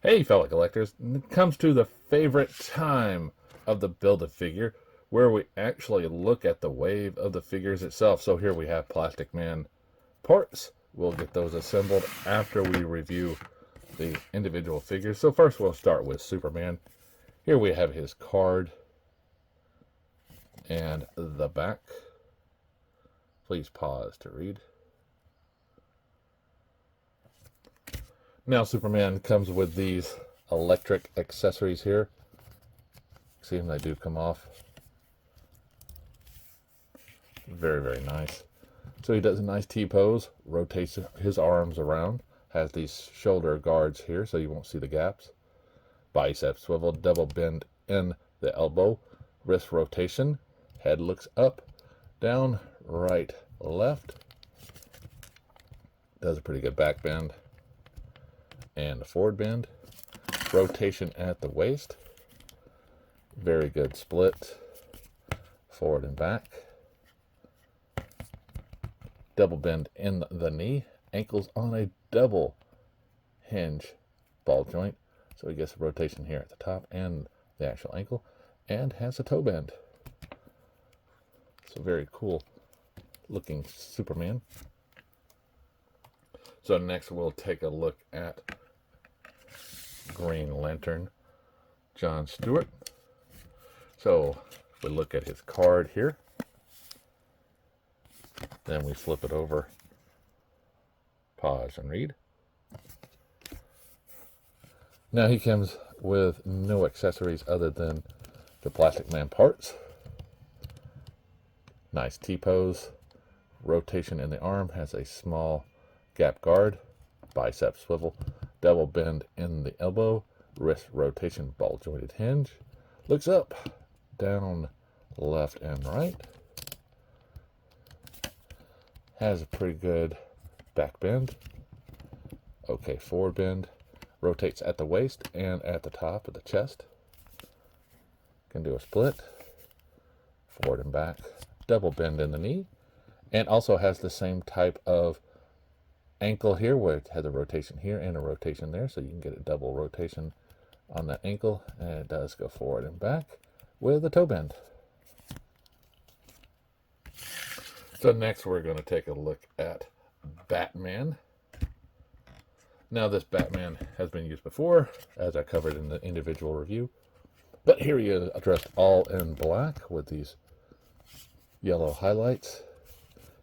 Hey, fellow collectors, it comes to the favorite time of the Build-A-Figure, where we actually look at the wave of the figures itself. So here we have Plastic Man parts. We'll get those assembled after we review the individual figures. So first we'll start with Superman. Here we have his card and the back. Please pause to read. Now Superman comes with these electric accessories here. See them, they do come off. Very, very nice. So he does a nice T-pose, rotates his arms around, has these shoulder guards here so you won't see the gaps. Bicep swivel, double bend in the elbow, wrist rotation, head looks up, down, right, left. Does a pretty good back bend and a forward bend. Rotation at the waist. Very good split. Forward and back. Double bend in the knee. Ankles on a double hinge ball joint. So he gets a rotation here at the top and the actual ankle. And has a toe bend. So very cool looking Superman. So next we'll take a look at Green Lantern John Stewart. So if we look at his card here, then we flip it over, pause and read. Now he comes with no accessories other than the Plastic Man parts. Nice T-pose, rotation in the arm, has a small gap guard, bicep swivel, double bend in the elbow, wrist rotation, ball jointed hinge, looks up, down, left and right, has a pretty good back bend, okay forward bend, rotates at the waist and at the top of the chest, can do a split, forward and back, double bend in the knee, and also has the same type of ankle here where it has a rotation here and a rotation there, so you can get a double rotation on that ankle, and it does go forward and back with a toe bend. So next we're going to take a look at Batman. Now this Batman has been used before, as I covered in the individual review, but here he is dressed all in black with these yellow highlights.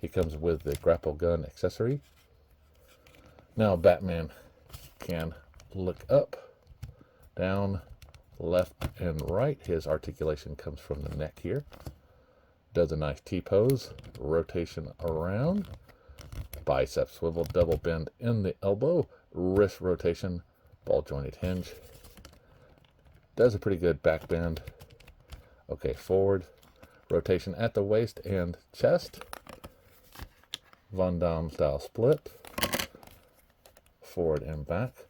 He comes with the grapple gun accessory. Now Batman can look up, down, left, and right. His articulation comes from the neck here. Does a nice T-pose, rotation around, bicep swivel, double bend in the elbow, wrist rotation, ball jointed hinge. Does a pretty good back bend. Okay, forward, rotation at the waist and chest. Van Damme style split. Forward and back,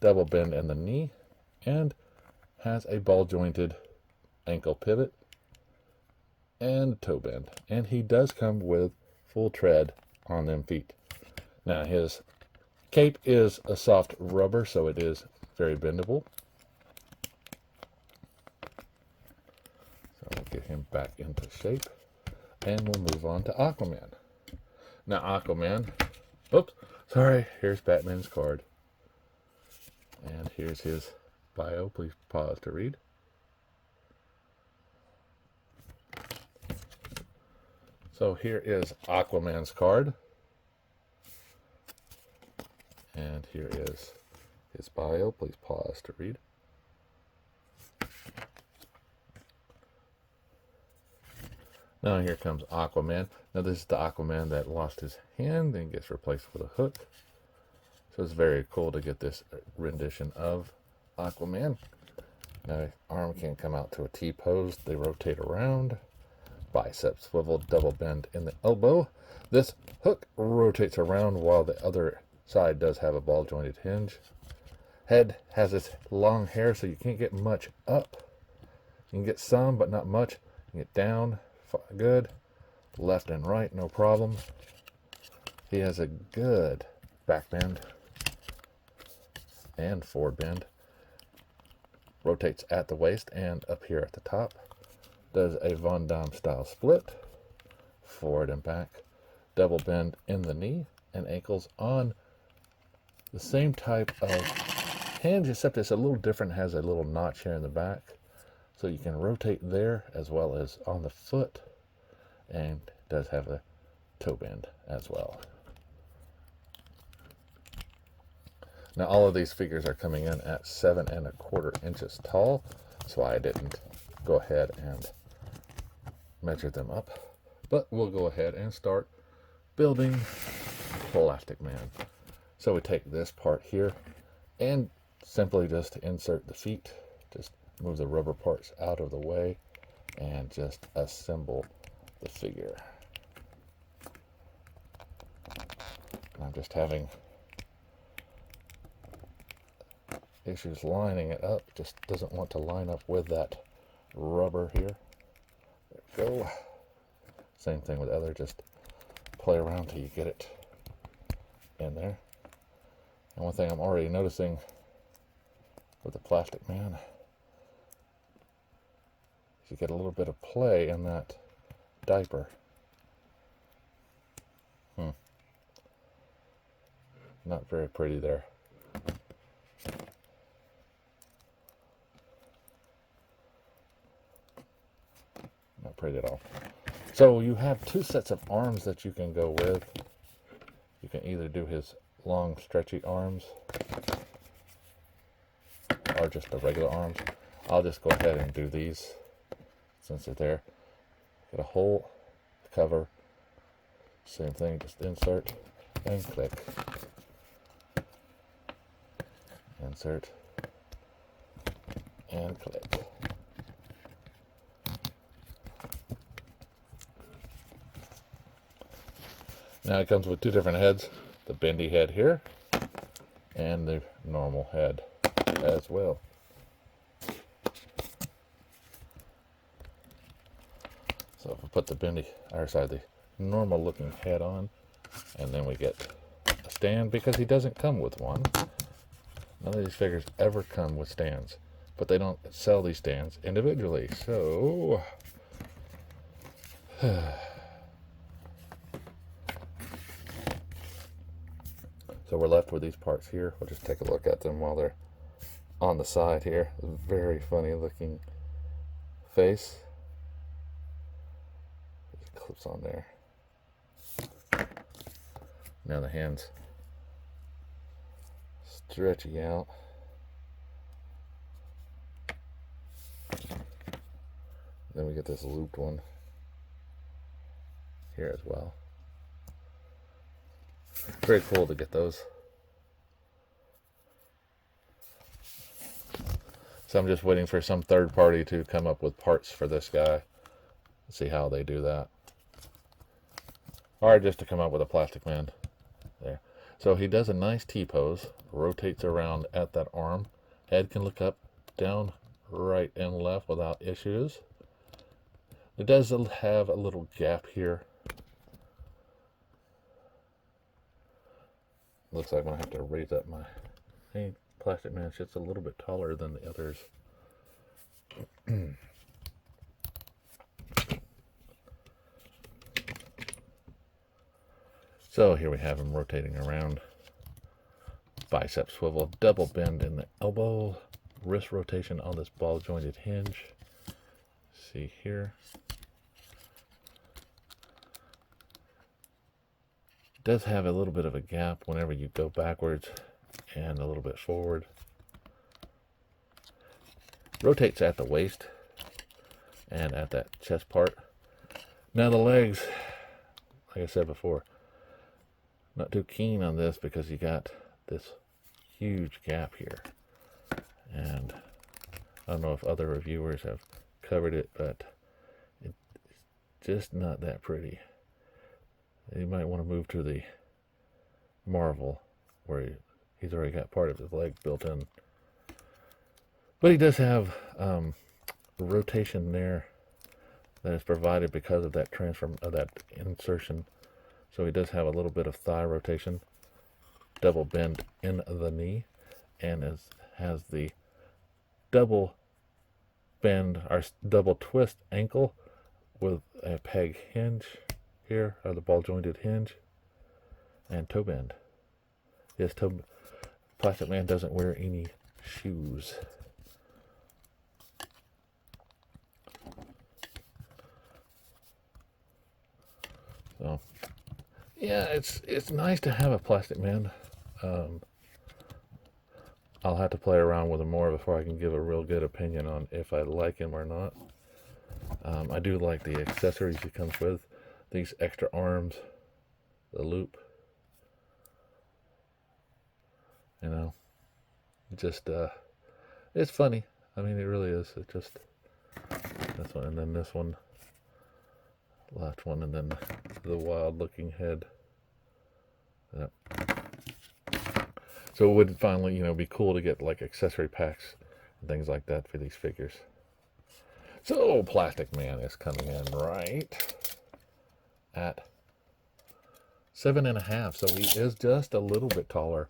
double bend in the knee, and has a ball jointed ankle pivot and toe bend. And he does come with full tread on them feet. Now his cape is a soft rubber, so it is very bendable. So we'll get him back into shape, and we'll move on to Aquaman. Now Aquaman, oops, sorry, here's Batman's card. And here's his bio. Please pause to read. So here is Aquaman's card. And here is his bio. Please pause to read. Now here comes Aquaman. Now this is the Aquaman that lost his hand and gets replaced with a hook. So it's very cool to get this rendition of Aquaman. Now arm can come out to a T-pose. They rotate around. Bicep swivel, double bend in the elbow. This hook rotates around while the other side does have a ball jointed hinge. Head has its long hair, so you can't get much up. You can get some, but not much. You can get down. Good. Left and right, no problem. He has a good back bend and forward bend. rotates at the waist and up here at the top. Does a Von Damme style split, forward and back, double bend in the knee and ankles on the same type of hinge, except it's a little different, has a little notch here in the back. So you can rotate there as well as on the foot, and does have a toe bend as well. Now all of these figures are coming in at 7 1/4 inches tall, so I didn't go ahead and measure them up. But we'll go ahead and start building Plastic Man. So we take this part here and simply just insert the feet, just move the rubber parts out of the way and just assemble the figure. I'm just having issues lining it up. Just doesn't want to line up with that rubber here. There we go. Same thing with the other, just play around till you get it in there. And one thing I'm already noticing with the Plastic Man is you get a little bit of play in that diaper. Not very pretty there. Not pretty at all. So you have two sets of arms that you can go with. You can either do his long stretchy arms or just the regular arms. I'll just go ahead and do these since they're there. Get a hole, cover, same thing, just insert and click. Insert and click. Now it comes with two different heads, the bendy head here and the normal head as well. So if we put the the normal looking head on, and then we get a stand, because he doesn't come with one. None of these figures ever come with stands, but they don't sell these stands individually. So so we're left with these parts here. We'll just take a look at them while they're on the side here. Very funny looking face. It clips on there. Now the hands stretchy out. Then we get this looped one here as well. Very cool to get those. So I'm just waiting for some third party to come up with parts for this guy. Let's see how they do that. Or just to come up with a Plastic Man. There. So he does a nice T-pose, rotates around at that arm. Head can look up, down, right, and left without issues. It does have a little gap here. Looks like I'm going to have to raise up my Plastic Man. It's just a little bit taller than the others. So here we have him rotating around. Bicep swivel, double bend in the elbow, wrist rotation on this ball jointed hinge. See here. Does have a little bit of a gap whenever you go backwards and a little bit forward. Rotates at the waist and at that chest part. Now the legs, like I said before, not too keen on this because you got this huge gap here. And I don't know if other reviewers have covered it, but it's just not that pretty. You might want to move to the Marvel, where he's already got part of his leg built in. But he does have rotation there that is provided because of that insertion. So he does have a little bit of thigh rotation, double bend in the knee, and has the double bend, our double twist ankle with a peg hinge here, or the ball jointed hinge, and toe bend. Yes, Plastic Man doesn't wear any shoes. So, yeah, it's nice to have a Plastic Man. I'll have to play around with him more before I can give a real good opinion on if I like him or not. I do like the accessories he comes with. These extra arms, the loop. You know, just, it's funny. I mean, it really is. It just, this one, and then this one, last one, and then the wild looking head. Yep. So it would finally, be cool to get like accessory packs and things like that for these figures. So Plastic Man is coming in right at 7.5. So he is just a little bit taller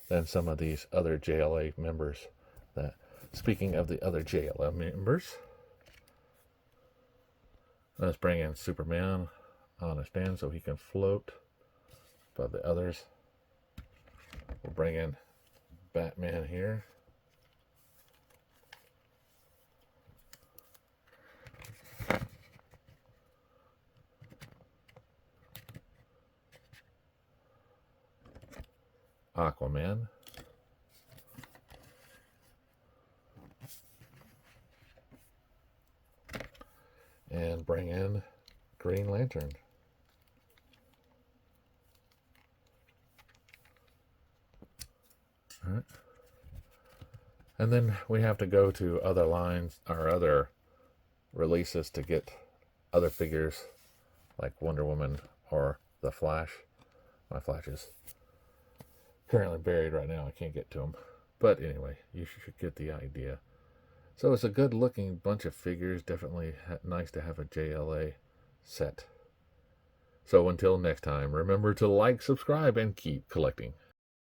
than some of these other JLA members. Speaking of the other JLA members, let's bring in Superman on a stand so he can float above the others. We'll bring in Batman here. Aquaman. And bring in Green Lantern. All right. And then we have to go to other lines or other releases to get other figures like Wonder Woman or the Flash. My Flash is currently buried right now. I can't get to him. But anyway, you should get the idea. So it's a good looking bunch of figures. Definitely nice to have a JLA set. So until next time, remember to like, subscribe, and keep collecting.